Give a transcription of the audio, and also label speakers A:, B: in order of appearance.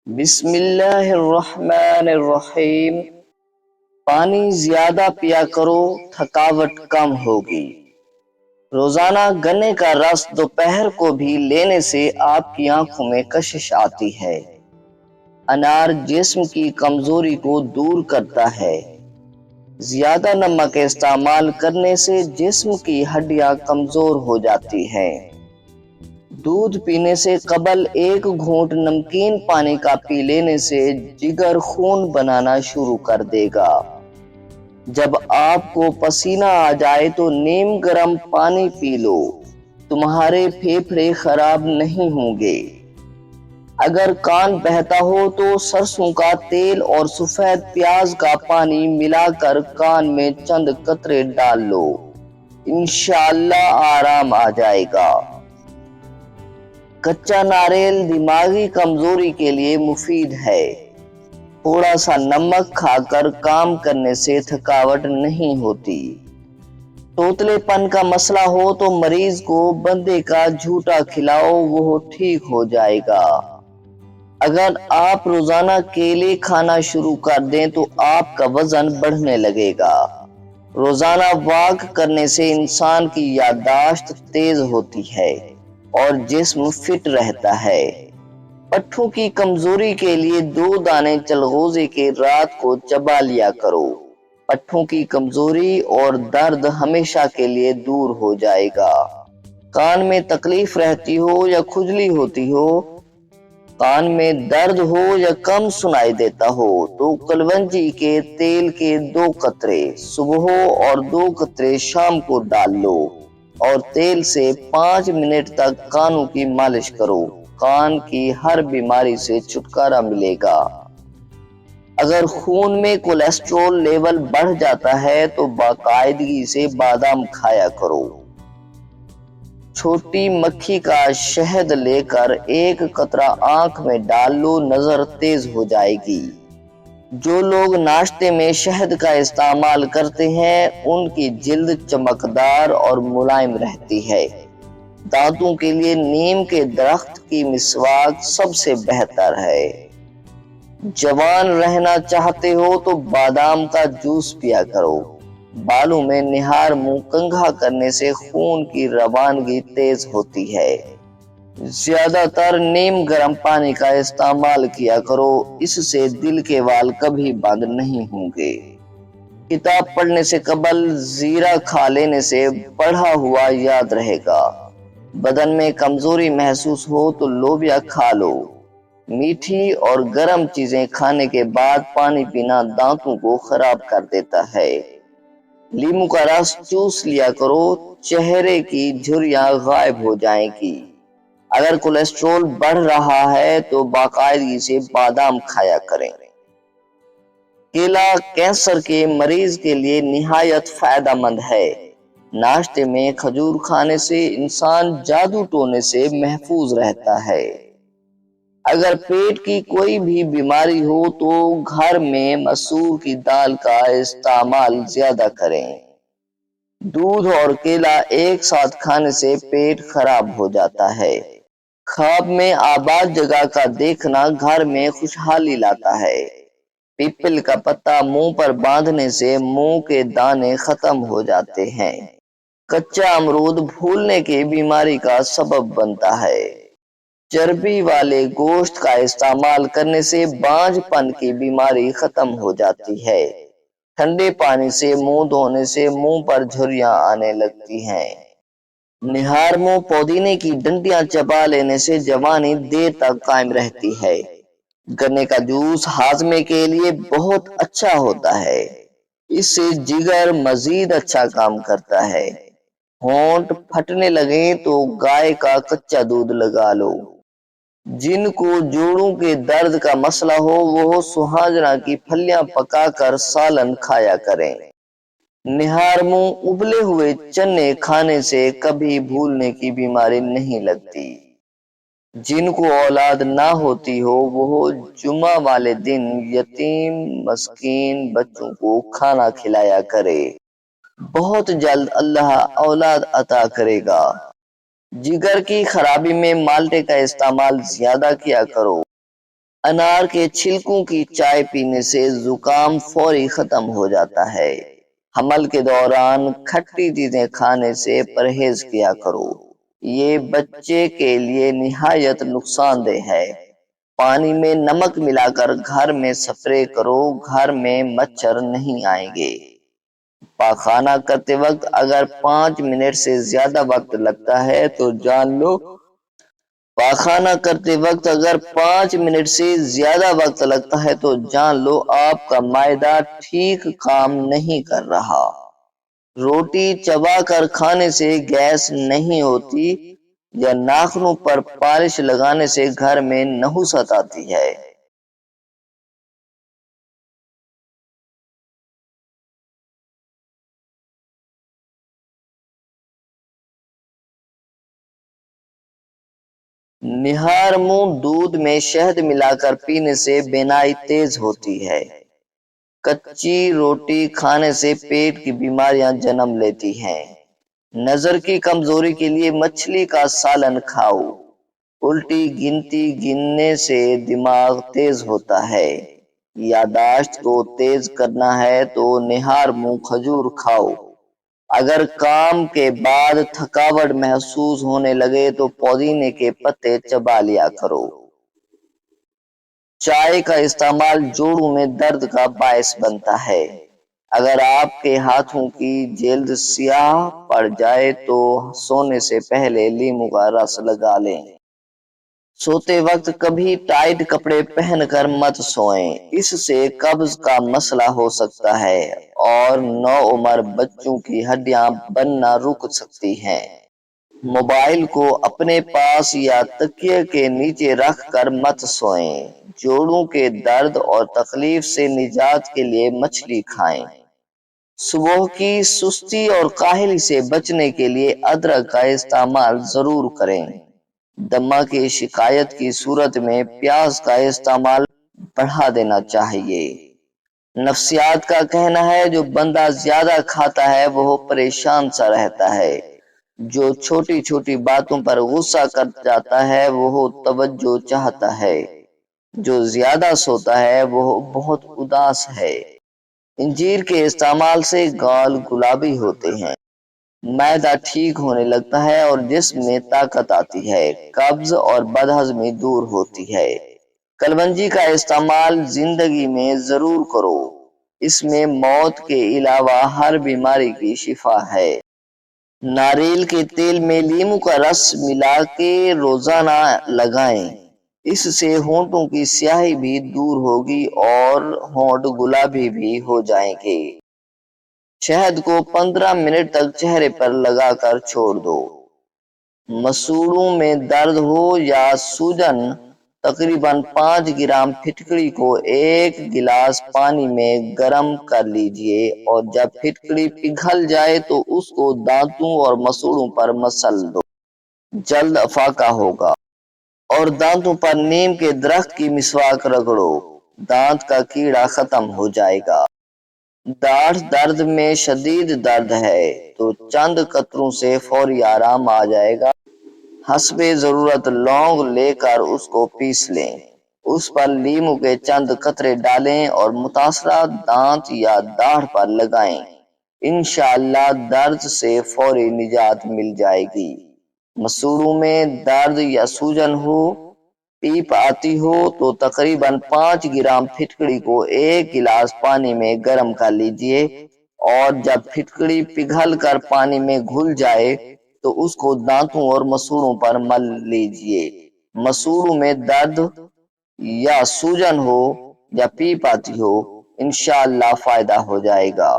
A: بسم اللہ الرحمن الرحیم۔ پانی زیادہ پیا کرو، تھکاوٹ کم ہوگی۔ روزانہ گنے کا رس دوپہر کو بھی لینے سے آپ کی آنکھوں میں کشش آتی ہے۔ انار جسم کی کمزوری کو دور کرتا ہے۔ زیادہ نمک استعمال کرنے سے جسم کی ہڈیاں کمزور ہو جاتی ہیں۔ دودھ پینے سے قبل ایک گھونٹ نمکین پانی کا پی لینے سے جگر خون بنانا شروع کر دے گا۔ جب آپ کو پسینہ آ جائے تو نیم گرم پانی پی لو، تمہارے پھیپھڑے خراب نہیں ہوں گے۔ اگر کان بہتا ہو تو سرسوں کا تیل اور سفید پیاز کا پانی ملا کر کان میں چند قطرے ڈال لو، انشاءاللہ آرام آ جائے گا۔ کچا ناریل دماغی کمزوری کے لیے مفید ہے۔ تھوڑا سا نمک کھا کر کام کرنے سے تھکاوٹ نہیں ہوتی۔ توتلے پن کا مسئلہ ہو تو مریض کو بندے کا جھوٹا کھلاؤ، وہ ٹھیک ہو جائے گا۔ اگر آپ روزانہ کیلے کھانا شروع کر دیں تو آپ کا وزن بڑھنے لگے گا۔ روزانہ واک کرنے سے انسان کی یادداشت تیز ہوتی ہے اور جسم فٹ رہتا ہے۔ پٹھوں کی کمزوری کے لیے 2 دانے چلغوزے کے رات کو چبا لیا کرو۔ پٹھوں کی کمزوری اور درد ہمیشہ کے لیے دور ہو جائے گا۔ کان میں تکلیف رہتی ہو یا کھجلی ہوتی ہو، کان میں درد ہو یا کم سنائی دیتا ہو تو کلونجی کے تیل کے 2 قطرے صبح اور 2 قطرے شام کو ڈال لو اور تیل سے 5 منٹ تک کانوں کی مالش کرو۔ کان کی ہر بیماری سے چھٹکارا ملے گا۔ اگر خون میں کولیسٹرول لیول بڑھ جاتا ہے تو باقاعدگی سے بادام کھایا کرو۔ چھوٹی مکھی کا شہد لے کر 1 قطرہ آنکھ میں ڈال لو، نظر تیز ہو جائے گی۔ جو لوگ ناشتے میں شہد کا استعمال کرتے ہیں ان کی جلد چمکدار اور ملائم رہتی ہے۔ دانتوں کے لیے نیم کے درخت کی مسواک سب سے بہتر ہے۔ جوان رہنا چاہتے ہو تو بادام کا جوس پیا کرو۔ بالوں میں نہار منہ کنگھا کرنے سے خون کی روانگی تیز ہوتی ہے۔ زیادہ تر نیم گرم پانی کا استعمال کیا کرو، اس سے دل کے وال کبھی بند نہیں ہوں گے۔ کتاب پڑھنے سے قبل زیرہ کھا لینے سے پڑھا ہوا یاد رہے گا۔ بدن میں کمزوری محسوس ہو تو لوبیا کھا لو۔ میٹھی اور گرم چیزیں کھانے کے بعد پانی پینا دانتوں کو خراب کر دیتا ہے۔ لیموں کا رس چوس لیا کرو، چہرے کی جھریاں غائب ہو جائیں گی۔ اگر کولیسٹرول بڑھ رہا ہے تو باقاعدگی سے بادام کھایا کریں۔ کیلا کینسر کے مریض کے لیے نہایت فائدہ مند ہے۔ ناشتے میں کھجور کھانے سے انسان جادو ٹونے سے محفوظ رہتا ہے۔ اگر پیٹ کی کوئی بھی بیماری ہو تو گھر میں مسور کی دال کا استعمال زیادہ کریں۔ دودھ اور کیلا ایک ساتھ کھانے سے پیٹ خراب ہو جاتا ہے۔ خواب میں آباد جگہ کا دیکھنا گھر میں خوشحالی لاتا ہے۔ پیپل کا پتا منہ پر باندھنے سے منہ کے دانے ختم ہو جاتے ہیں۔ کچا امرود بھولنے کی بیماری کا سبب بنتا ہے۔ چربی والے گوشت کا استعمال کرنے سے بانجھ پن کی بیماری ختم ہو جاتی ہے۔ ٹھنڈے پانی سے منہ دھونے سے منہ پر جھریاں آنے لگتی ہیں۔ نہار منہ پودینے کی ڈنڈیاں چبا لینے سے جوانی دیر تک قائم رہتی ہے۔ گنے کا جوس ہاضمے کے لیے بہت اچھا ہوتا ہے۔ اس سے جگر مزید اچھا کام کرتا ہے۔ ہونٹ پھٹنے لگیں تو گائے کا کچا دودھ لگا لو۔ جن کو جوڑوں کے درد کا مسئلہ ہو وہ سہاجنا کی پھلیاں پکا کر سالن کھایا کریں۔ نہار منہ ابلے ہوئے چنے کھانے سے کبھی بھولنے کی بیماری نہیں لگتی۔ جن کو اولاد نہ ہوتی ہو وہ جمعہ والے دن یتیم مسکین بچوں کو کھانا کھلایا کرے، بہت جلد اللہ اولاد عطا کرے گا۔ جگر کی خرابی میں مالٹے کا استعمال زیادہ کیا کرو۔ انار کے چھلکوں کی چائے پینے سے زکام فوری ختم ہو جاتا ہے۔ حمل کے دوران کھٹی چیزیں کھانے سے پرہیز کیا کرو، یہ بچے کے لیے نہایت نقصان دہ ہے۔ پانی میں نمک ملا کر گھر میں سپرے کرو، گھر میں مچھر نہیں آئیں گے۔ پاخانہ کرتے وقت اگر 5 منٹ سے زیادہ وقت لگتا ہے تو جان لو پاخانہ کرتے وقت اگر 5 منٹ سے زیادہ وقت لگتا ہے تو جان لو آپ کا معدہ ٹھیک کام نہیں کر رہا۔ روٹی چبا کر کھانے سے گیس نہیں ہوتی یا ناخنوں پر پالش لگانے سے گھر میں نحوست آتی ہے۔ نہار منہ دودھ میں شہد ملا کر پینے سے بینائی تیز ہوتی ہے۔ کچی روٹی کھانے سے پیٹ کی بیماریاں جنم لیتی ہیں۔ نظر کی کمزوری کے لیے مچھلی کا سالن کھاؤ۔ الٹی گنتی گننے سے دماغ تیز ہوتا ہے۔ یادداشت کو تیز کرنا ہے تو نہار منہ کھجور کھاؤ۔ اگر کام کے بعد تھکاوٹ محسوس ہونے لگے تو پودینے کے پتے چبا لیا کرو۔ چائے کا استعمال جوڑوں میں درد کا باعث بنتا ہے۔ اگر آپ کے ہاتھوں کی جلد سیاہ پڑ جائے تو سونے سے پہلے لیموں کا رس لگا لیں۔ سوتے وقت کبھی ٹائٹ کپڑے پہن کر مت سوئیں، اس سے قبض کا مسئلہ ہو سکتا ہے اور نوعمر بچوں کی ہڈیاں بننا رک سکتی ہیں۔ موبائل کو اپنے پاس یا تکیے کے نیچے رکھ کر مت سوئیں۔ جوڑوں کے درد اور تکلیف سے نجات کے لیے مچھلی کھائیں۔ صبح کی سستی اور کاہلی سے بچنے کے لیے ادرک کا استعمال ضرور کریں۔ دمہ کی شکایت کی صورت میں پیاز کا استعمال بڑھا دینا چاہیے۔ نفسیات کا کہنا ہے جو بندہ زیادہ کھاتا ہے وہ پریشان سا رہتا ہے، جو چھوٹی چھوٹی باتوں پر غصہ کر جاتا ہے وہ توجہ چاہتا ہے، جو زیادہ سوتا ہے وہ بہت اداس ہے۔ انجیر کے استعمال سے گال گلابی ہوتے ہیں، معدہ ٹھیک ہونے لگتا ہے اور جسم میں طاقت آتی ہے، قبض اور بدہضمی دور ہوتی ہے۔ کلونجی کا استعمال زندگی میں ضرور کرو، اس میں موت کے علاوہ ہر بیماری کی شفا ہے۔ ناریل کے تیل میں لیموں کا رس ملا کے روزانہ لگائیں، اس سے ہونٹوں کی سیاہی بھی دور ہوگی اور ہونٹ گلابی بھی ہو جائیں گے۔ شہد کو 15 منٹ تک چہرے پر لگا کر چھوڑ دو۔ مسوڑوں میں درد ہو یا سوجن تقریباً 5 گرام پھٹکڑی کو 1 گلاس پانی میں گرم کر لیجئے اور جب پھٹکڑی پگھل جائے تو اس کو دانتوں اور مسوڑوں پر مسل دو، جلد افاقہ ہوگا۔ اور دانتوں پر نیم کے درخت کی مسواک رگڑو، دانت کا کیڑا ختم ہو جائے گا۔ داڑھ درد میں شدید درد ہے تو چند قطروں سے فوری آرام آ جائے گا۔ حسب ضرورت لونگ لے کر اس کو پیس لیں، اس پر لیموں کے چند قطرے ڈالیں اور متاثرہ دانت یا داڑھ پر لگائیں، انشاءاللہ درد سے فوری نجات مل جائے گی۔ مسوڑوں میں درد یا سوجن ہو، پیپ آتی ہو تو تقریباً 5 گرام پھٹکڑی کو 1 گلاس پانی میں گرم کر لیجئے اور جب پھٹکڑی پگھل کر پانی میں گھل جائے تو اس کو دانتوں اور مسوڑوں پر مل لیجئے۔ مسوڑوں میں درد یا سوجن ہو یا پیپ آتی ہو، انشاءاللہ فائدہ ہو جائے گا۔